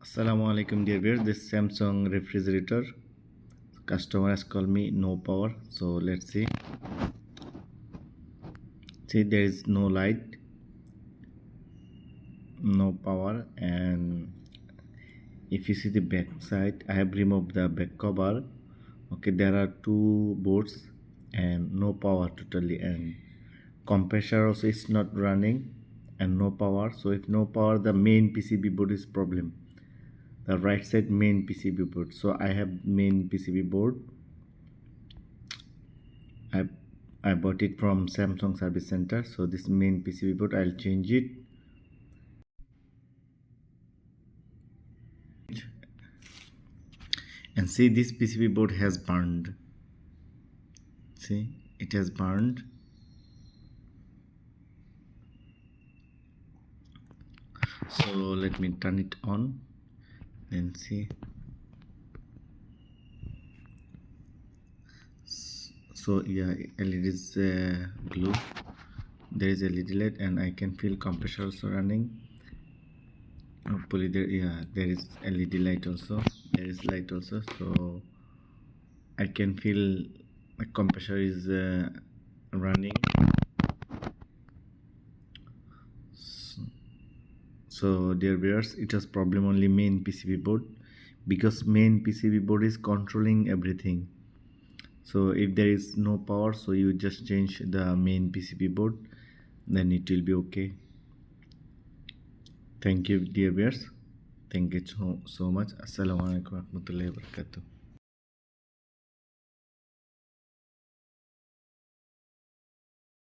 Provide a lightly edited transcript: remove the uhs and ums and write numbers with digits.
Assalamu alaikum dear viewers, this Samsung refrigerator customer has called me no power. So let's see there is no light, no power, and if you see the back side I have removed the back cover. Okay, there are two boards and no power totally, and compressor also is not running and no power. So if no power, the main PCB board is problem, the right side main PCB board. So I have main PCB board. I bought it from Samsung Service Center. So this main PCB board, I'll change it. And see, this PCB board has burned. See, it has burned. So let me turn it on and see. So yeah, LED is blue. There is a LED light and I can feel compressor also running. Hopefully there is LED light also. There is light also, so I can feel the compressor is running. So dear viewers, it was problem only main PCB board, because main PCB board is controlling everything. So if there is no power, so you just change the main PCB board, then it will be okay. Thank you dear viewers, thank you so much. Assalamualaikum warahmatullahi wabarakatuh.